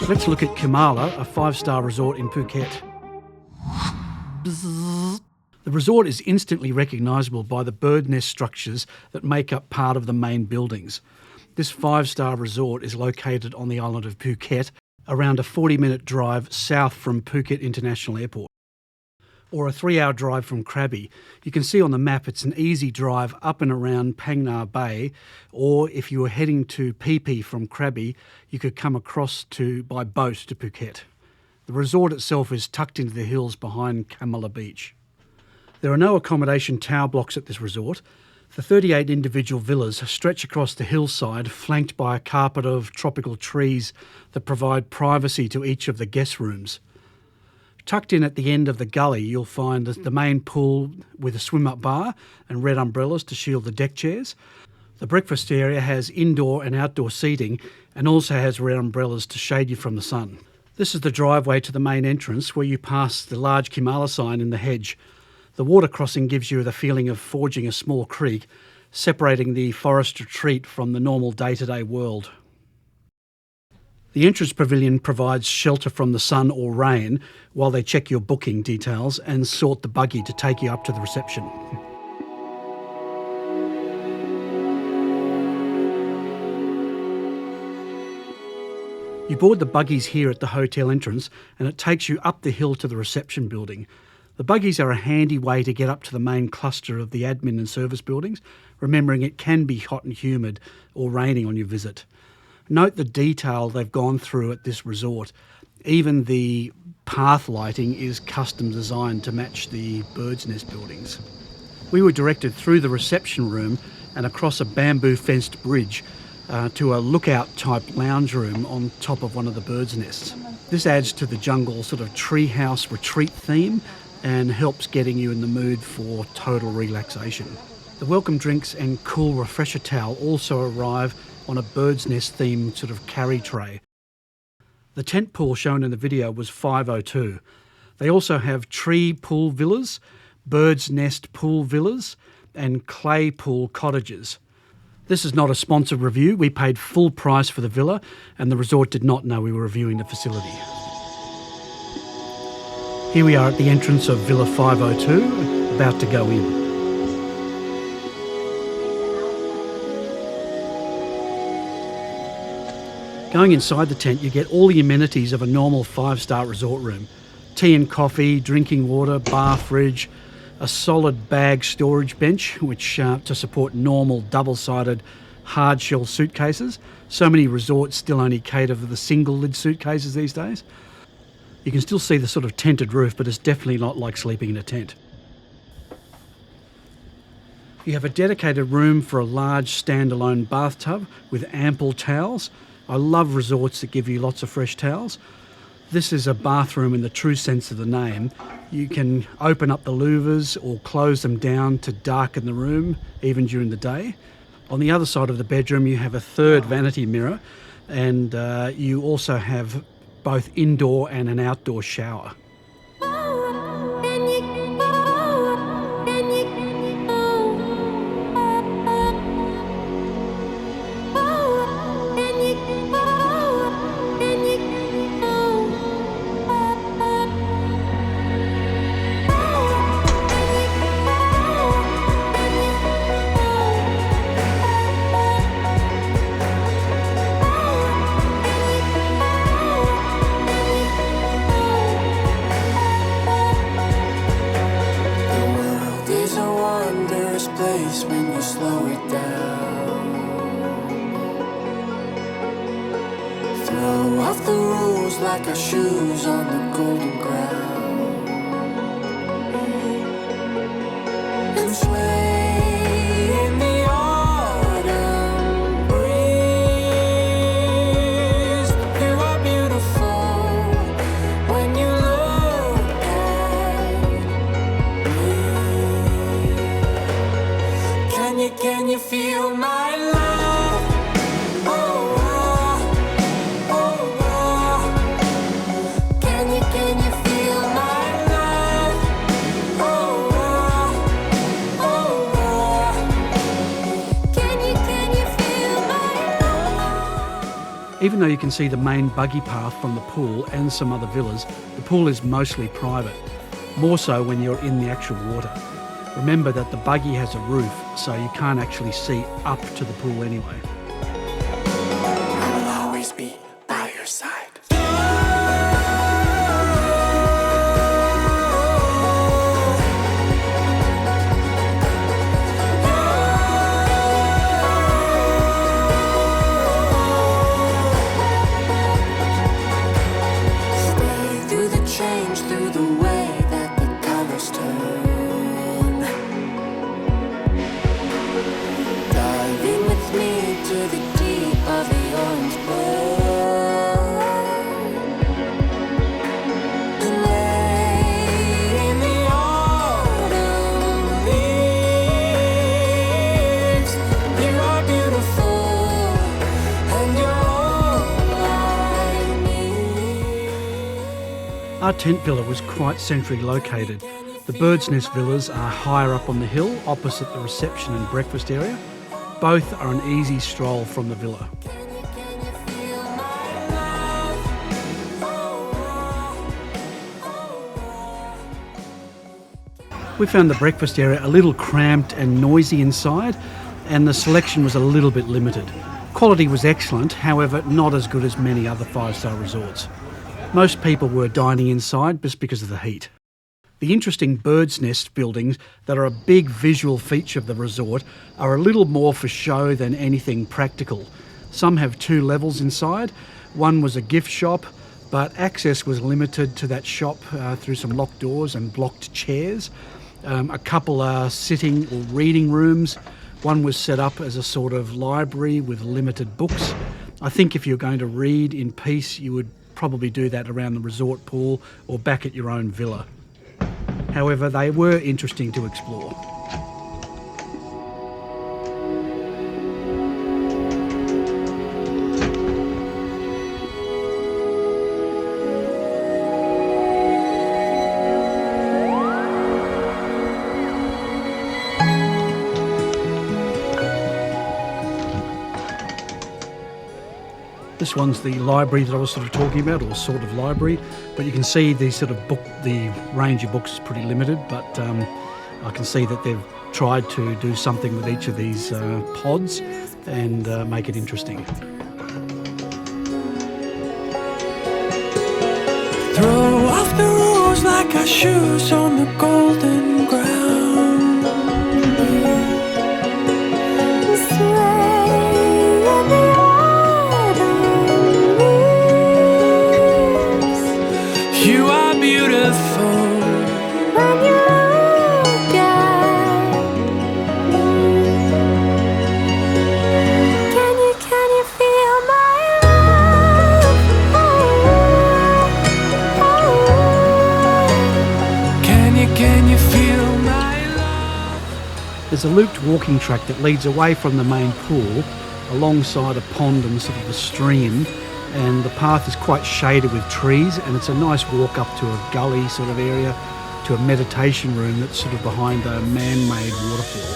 Let's look at Keemala, a 5-star resort in Phuket. Bzzz. The resort is instantly recognisable by the bird nest structures that make up part of the main buildings. This 5-star resort is located on the island of Phuket, around a 40-minute drive south from Phuket International Airport, or a 3-hour drive from Krabi. You can see on the map it's an easy drive up and around Phang Nga Bay, or if you were heading to Phi Phi from Krabi, you could come across by boat to Phuket. The resort itself is tucked into the hills behind Kamala Beach. There are no accommodation tower blocks at this resort. The 38 individual villas stretch across the hillside, flanked by a carpet of tropical trees that provide privacy to each of the guest rooms. Tucked in at the end of the gully, you'll find the main pool with a swim-up bar and red umbrellas to shield the deck chairs. The breakfast area has indoor and outdoor seating and also has red umbrellas to shade you from the sun. This is the driveway to the main entrance, where you pass the large Keemala sign in the hedge. The water crossing gives you the feeling of forging a small creek, separating the forest retreat from the normal day-to-day world. The entrance pavilion provides shelter from the sun or rain while they check your booking details and sort the buggy to take you up to the reception. You board the buggies here at the hotel entrance and it takes you up the hill to the reception building. The buggies are a handy way to get up to the main cluster of the admin and service buildings, remembering it can be hot and humid or raining on your visit. Note the detail they've gone through at this resort. Even the path lighting is custom designed to match the bird's nest buildings. We were directed through the reception room and across a bamboo fenced bridge to a lookout type lounge room on top of one of the bird's nests. This adds to the jungle sort of treehouse retreat theme and helps getting you in the mood for total relaxation. The welcome drinks and cool refresher towel also arrive on a bird's nest themed sort of carry tray. The tent pool shown in the video was 502. They also have tree pool villas, bird's nest pool villas, and clay pool cottages. This is not a sponsored review. We paid full price for the villa and the resort did not know we were reviewing the facility. Here we are at the entrance of Villa 502, about to go in. Going inside the tent, you get all the amenities of a normal 5-star resort room. Tea and coffee, drinking water, bar fridge, a solid bag storage bench, which to support normal double-sided hard shell suitcases. So many resorts still only cater for the single lid suitcases these days. You can still see the sort of tented roof, but it's definitely not like sleeping in a tent. You have a dedicated room for a large standalone bathtub with ample towels. I love resorts that give you lots of fresh towels. This is a bathroom in the true sense of the name. You can open up the louvers or close them down to darken the room, even during the day. On the other side of the bedroom, you have a third vanity mirror, and you also have both indoor and an outdoor shower. When you slow it down, throw off the rules like our shoes on the golden ground, and sway in the autumn breeze. You are beautiful when you look at me. Can you feel my love? Oh, oh, oh, oh. Can you feel Even though you can see the main buggy path from the pool and some other villas, the pool is mostly private, more so when you're in the actual water. Remember that the buggy has a roof, so you can't actually see up to the pool anyway. I'll always be by your side. Stay through the change, through the way that the colors turn. Dive in with me to the deep of the orange blue. And lay in the autumn leaves. You are beautiful, and you're all I need. Our tent villa was quite centrally located. The Bird's Nest villas are higher up on the hill, opposite the reception and breakfast area. Both are an easy stroll from the villa. We found the breakfast area a little cramped and noisy inside, and the selection was a little bit limited. Quality was excellent, however not as good as many other five-star resorts. Most people were dining inside just because of the heat. The interesting Bird's Nest buildings that are a big visual feature of the resort are a little more for show than anything practical. Some have 2 levels inside. One was a gift shop, but access was limited to that shop through some locked doors and blocked chairs. A couple are sitting or reading rooms. One was set up as a sort of library with limited books. I think if you're going to read in peace, you would probably do that around the resort pool or back at your own villa. However, they were interesting to explore. This one's the library that I was sort of talking about, or sort of library, but you can see the range of books is pretty limited, but I can see that they've tried to do something with each of these pods and make it interesting. Throw off the rules like our shoes on the golden ground. You are beautiful when you look at me. Can you feel my love? Can you feel my love? There's a looped walking track that leads away from the main pool alongside a pond and sort of a stream, and the path is quite shaded with trees, and it's a nice walk up to a gully sort of area to a meditation room that's sort of behind a man-made waterfall.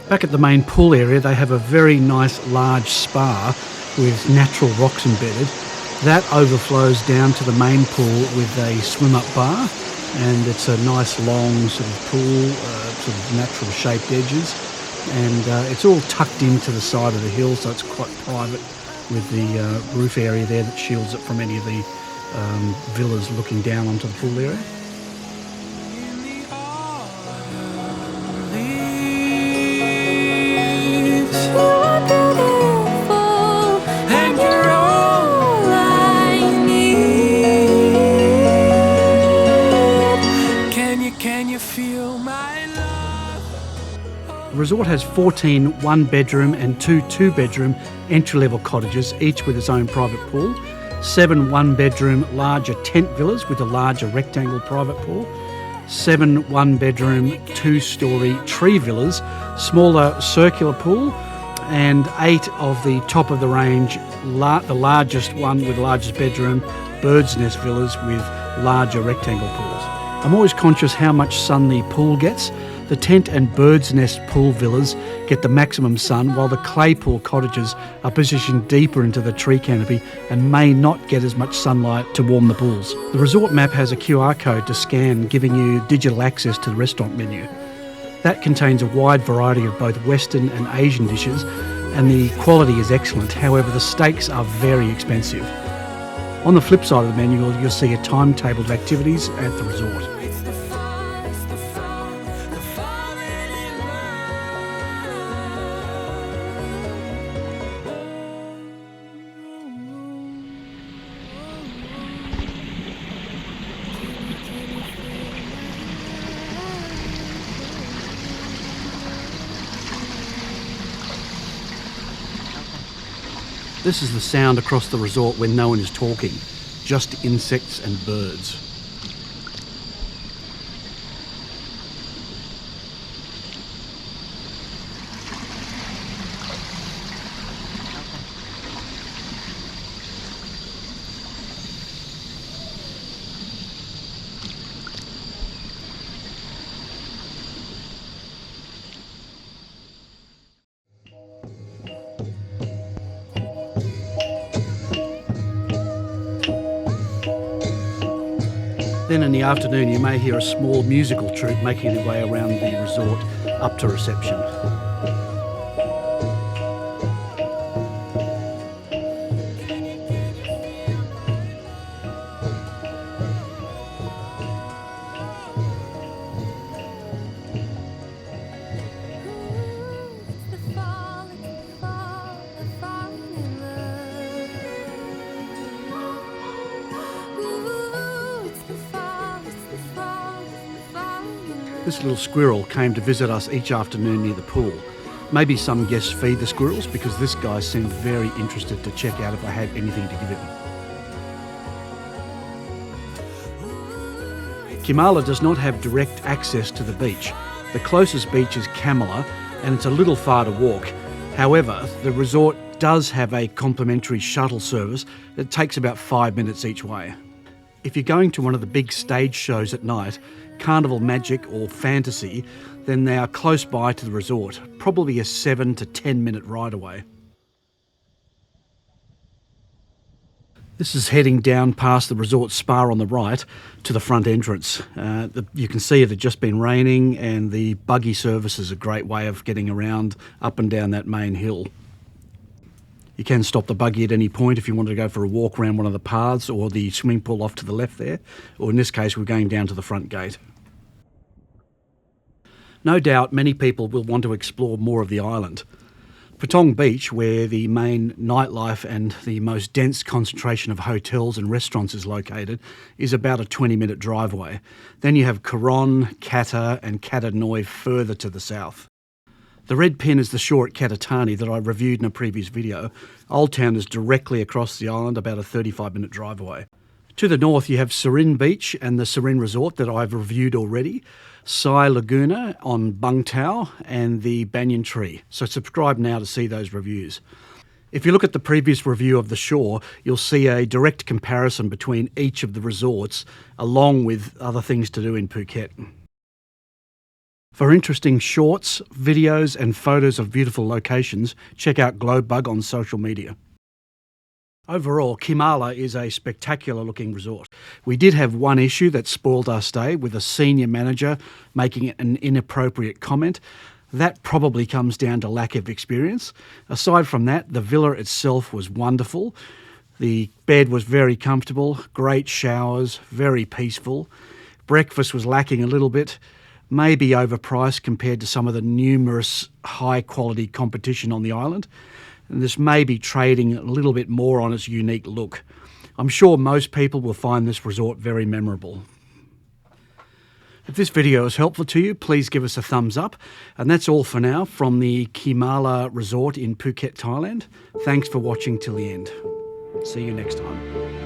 Back at the main pool area, they have a very nice large spa with natural rocks embedded. That overflows down to the main pool with a swim-up bar, and it's a nice long sort of pool, sort of natural shaped edges, and it's all tucked into the side of the hill, so it's quite private with the roof area there that shields it from any of the villas looking down onto the pool area. The resort has 14 one-bedroom and 2 two-bedroom entry-level cottages, each with its own private pool, 7 one-bedroom larger tent villas with a larger rectangle private pool, 7 one-bedroom 2-storey tree villas, smaller circular pool, and 8 of the top of the range, the largest one with the largest bedroom, bird's nest villas with larger rectangle pools. I'm always conscious how much sun the pool gets. The tent and bird's nest pool villas get the maximum sun, while the clay pool cottages are positioned deeper into the tree canopy and may not get as much sunlight to warm the pools. The resort map has a QR code to scan, giving you digital access to the restaurant menu. That contains a wide variety of both Western and Asian dishes, and the quality is excellent. However, the steaks are very expensive. On the flip side of the menu, you'll see a timetable of activities at the resort. This is the sound across the resort when no one is talking, just insects and birds. Then in the afternoon you may hear a small musical troupe making their way around the resort up to reception. This little squirrel came to visit us each afternoon near the pool. Maybe some guests feed the squirrels, because this guy seemed very interested to check out if I had anything to give him. Keemala does not have direct access to the beach. The closest beach is Kamala, and it's a little far to walk. However, the resort does have a complimentary shuttle service that takes about 5 minutes each way. If you're going to one of the big stage shows at night, Carnival Magic or Fantasy, then they are close by to the resort, probably a 7 to 10 minute ride away. This is heading down past the resort spa on the right to the front entrance. You can see it had just been raining, and the buggy service is a great way of getting around up and down that main hill. You can stop the buggy at any point if you want to go for a walk around one of the paths or the swimming pool off to the left there, or in this case we're going down to the front gate. No doubt many people will want to explore more of the island. Patong Beach, where the main nightlife and the most dense concentration of hotels and restaurants is located, is about a 20-minute drive away. Then you have Coron, Kata and Kata Noi further to the south. The red pin is the shore at Katatani that I reviewed in a previous video. Old Town is directly across the island, about a 35-minute drive away. To the north you have Serin Beach and the Serin Resort that I've reviewed already, Sai Laguna on Bung Tau and the Banyan Tree. So subscribe now to see those reviews. If you look at the previous review of the shore, you'll see a direct comparison between each of the resorts along with other things to do in Phuket. For interesting shorts, videos and photos of beautiful locations, check out Glowbug on social media. Overall, Keemala is a spectacular looking resort. We did have one issue that spoiled our stay, with a senior manager making an inappropriate comment. That probably comes down to lack of experience. Aside from that, the villa itself was wonderful. The bed was very comfortable, great showers, very peaceful. Breakfast was lacking a little bit, maybe overpriced compared to some of the numerous high quality competition on the island. And this may be trading a little bit more on its unique look. I'm sure most people will find this resort very memorable. If this video is helpful to you, please give us a thumbs up. And that's all for now from the Keemala Resort in Phuket, Thailand. Thanks for watching till the end. See you next time.